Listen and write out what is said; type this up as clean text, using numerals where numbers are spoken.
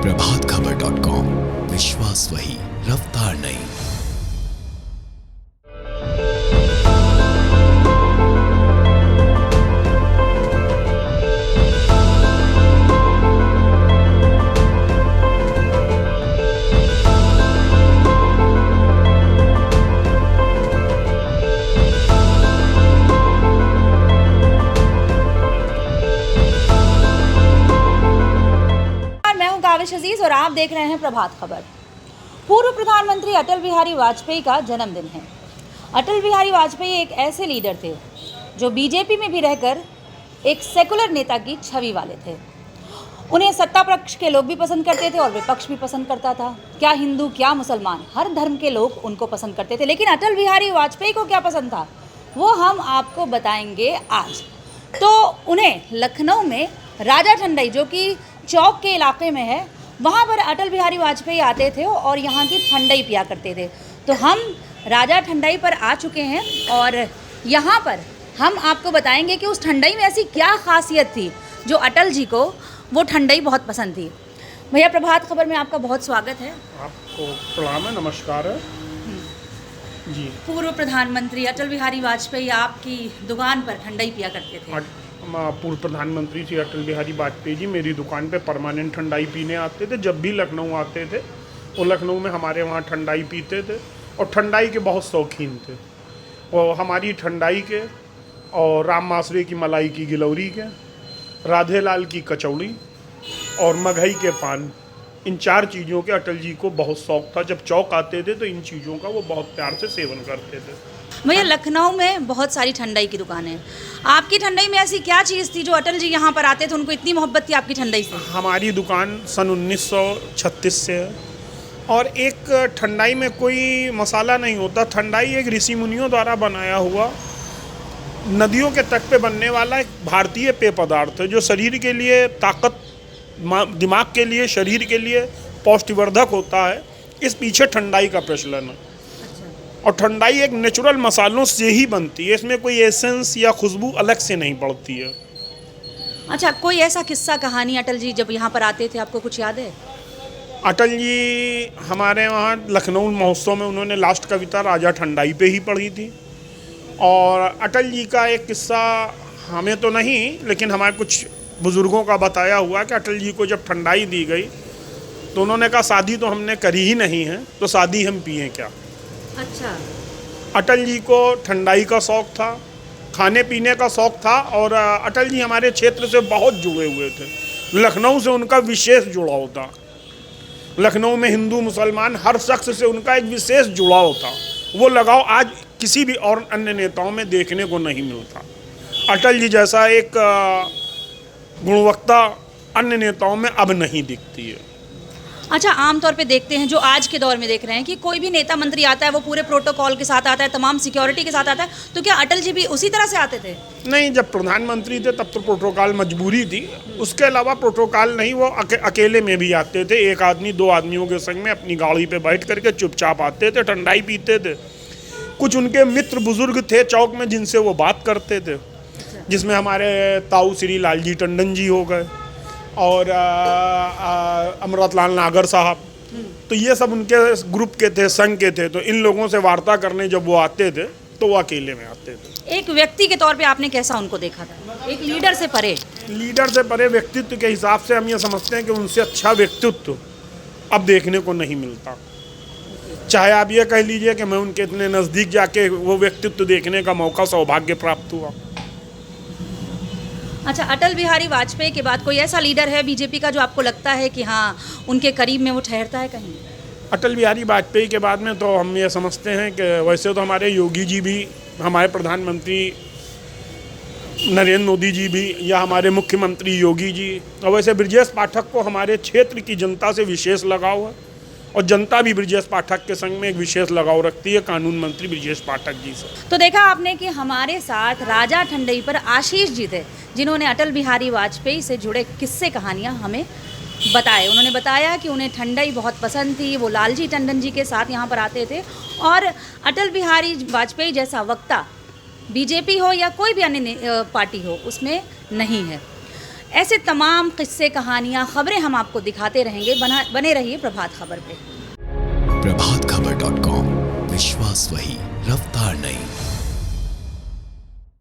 प्रभातखबर.com, विश्वास वही, रफ्तार नहीं। अजीज और आप देख रहे हैं प्रभात खबर। पूर्व प्रधानमंत्री अटल बिहारी वाजपेयी का जन्मदिन है। अटल बिहारी वाजपेयी एक ऐसे लीडर थे जो बीजेपी में भी रहकर एक सेकुलर नेता की छवि वाले थे। उन्हें सत्ता पक्ष के लोग भी पसंद करते थे और विपक्ष भी पसंद करता था। क्या हिंदू क्या मुसलमान, हर धर्म के लोग उनको पसंद करते थे। लेकिन अटल बिहारी वाजपेयी को क्या पसंद था वो हम आपको बताएंगे आज। तो उन्हें लखनऊ में राजा ठंडई, जो कि चौक के इलाके में है, वहाँ पर अटल बिहारी वाजपेयी आते थे और यहाँ की ठंडई पिया करते थे। तो हम राजा ठंडई पर आ चुके हैं और यहाँ पर हम आपको बताएंगे कि उस ठंडई में ऐसी क्या खासियत थी जो अटल जी को वो ठंडई बहुत पसंद थी। भैया, प्रभात खबर में आपका बहुत स्वागत है। आपको प्रणाम है, नमस्कार है जी। पूर्व प्रधानमंत्री अटल बिहारी वाजपेयी आपकी दुकान पर ठंडई पिया करते थे। पूर्व प्रधानमंत्री श्री अटल बिहारी वाजपेयी जी मेरी दुकान पे परमानेंट ठंडाई पीने आते थे। जब भी लखनऊ आते थे वो लखनऊ में हमारे वहाँ ठंडाई पीते थे और ठंडाई के बहुत शौकीन थे। और हमारी ठंडाई के और राम मासरे की मलाई की गिलौरी के, राधे लाल की कचौड़ी और मगहई के पान, इन चार चीज़ों के अटल जी को बहुत शौक था। जब चौक आते थे तो इन चीज़ों का वो बहुत प्यार से सेवन करते थे। भैया, लखनऊ में बहुत सारी ठंडाई की दुकानें हैं। आपकी ठंडाई में ऐसी क्या चीज़ थी जो अटल जी यहाँ पर आते थे, उनको इतनी मोहब्बत थी आपकी ठंडाई से? हमारी दुकान सन 1936 से है और एक ठंडाई में कोई मसाला नहीं होता। ठंडाई एक ऋषि मुनियों द्वारा बनाया हुआ, नदियों के तट पे बनने वाला एक भारतीय पेय पदार्थ है जो शरीर के लिए ताकत, दिमाग के लिए, शरीर के लिए पौष्टिवर्धक होता है। इस पीछे ठंडाई का प्रचलन है। और ठंडाई एक नेचुरल मसालों से ही बनती है, इसमें कोई एसेंस या खुशबू अलग से नहीं पड़ती है। अच्छा, कोई ऐसा किस्सा कहानी अटल जी जब यहाँ पर आते थे आपको कुछ याद है? अटल जी हमारे वहाँ लखनऊ महोत्सव में उन्होंने लास्ट कविता राजा ठंडाई पे ही पढ़ी थी। और अटल जी का एक किस्सा हमें तो नहीं, लेकिन हमारे कुछ बुज़ुर्गों का बताया हुआ कि अटल जी को जब ठंडाई दी गई तो उन्होंने कहा शादी तो हमने करी ही नहीं है, तो शादी हम पिएँ क्या। अच्छा। अटल जी को ठंडाई का शौक़ था, खाने पीने का शौक़ था और अटल जी हमारे क्षेत्र से बहुत जुड़े हुए थे। लखनऊ से उनका विशेष जुड़ाव था। लखनऊ में हिंदू मुसलमान हर शख्स से उनका एक विशेष जुड़ाव था। वो लगाव आज किसी भी और अन्य नेताओं में देखने को नहीं मिलता। अटल जी जैसा एक गुणवत्ता अन्य नेताओं में अब नहीं दिखती है। अच्छा, आमतौर पे देखते हैं, जो आज के दौर में देख रहे हैं कि कोई भी नेता मंत्री आता है वो पूरे प्रोटोकॉल के साथ आता है, तमाम सिक्योरिटी के साथ आता है। तो क्या अटल जी भी उसी तरह से आते थे? नहीं, जब प्रधानमंत्री थे तब तो प्रोटोकॉल मजबूरी थी। उसके अलावा प्रोटोकॉल नहीं, वो अकेले में भी आते थे। एक आदमी दो आदमियों के संग में अपनी गाड़ी पे बैठ करके चुपचाप आते थे, ठंडाई पीते थे। कुछ उनके मित्र बुजुर्ग थे चौक में जिनसे वो बात करते थे, जिसमें हमारे ताऊ श्री लालजी टंडन जी हो गए और अमृतलाल नागर साहब। तो ये सब उनके ग्रुप के थे, संघ के थे। तो इन लोगों से वार्ता करने जब वो आते थे तो वो अकेले में आते थे। एक व्यक्ति के तौर पे आपने कैसा उनको देखा था, एक लीडर से परे? लीडर से परे व्यक्तित्व के हिसाब से हम ये समझते हैं कि उनसे अच्छा व्यक्तित्व अब देखने को नहीं मिलता। चाहे आप ये कह लीजिए कि मैं उनके इतने नज़दीक जाके वो व्यक्तित्व देखने का मौका, सौभाग्य प्राप्त हुआ। अच्छा, अटल बिहारी वाजपेयी के बाद कोई ऐसा लीडर है बीजेपी का जो आपको लगता है कि हाँ उनके करीब में वो ठहरता है कहीं? अटल बिहारी वाजपेयी के बाद में तो हम ये समझते हैं कि वैसे तो हमारे योगी जी भी, हमारे प्रधानमंत्री नरेंद्र मोदी जी भी, या हमारे मुख्यमंत्री योगी जी, और वैसे ब्रजेश पाठक को हमारे क्षेत्र की जनता से विशेष लगाव है और जनता भी ब्रजेश पाठक के संग में एक विशेष लगाव रखती है, कानून मंत्री ब्रजेश पाठक जी से। तो देखा आपने कि हमारे साथ राजा ठंडई पर आशीष जी थे, जिन्होंने अटल बिहारी वाजपेयी से जुड़े किस्से कहानियां हमें बताए। उन्होंने बताया कि उन्हें ठंडई बहुत पसंद थी, वो लालजी टंडन जी के साथ यहाँ पर आते थे और अटल बिहारी वाजपेयी जैसा वक्ता बीजेपी हो या कोई भी अन्य पार्टी हो उसमें नहीं है। ऐसे तमाम किस्से, कहानियाँ, खबरें हम आपको दिखाते रहेंगे। बने रहिए प्रभात खबर पे। प्रभातखबर.com, विश्वास वही, रफ्तार नहीं।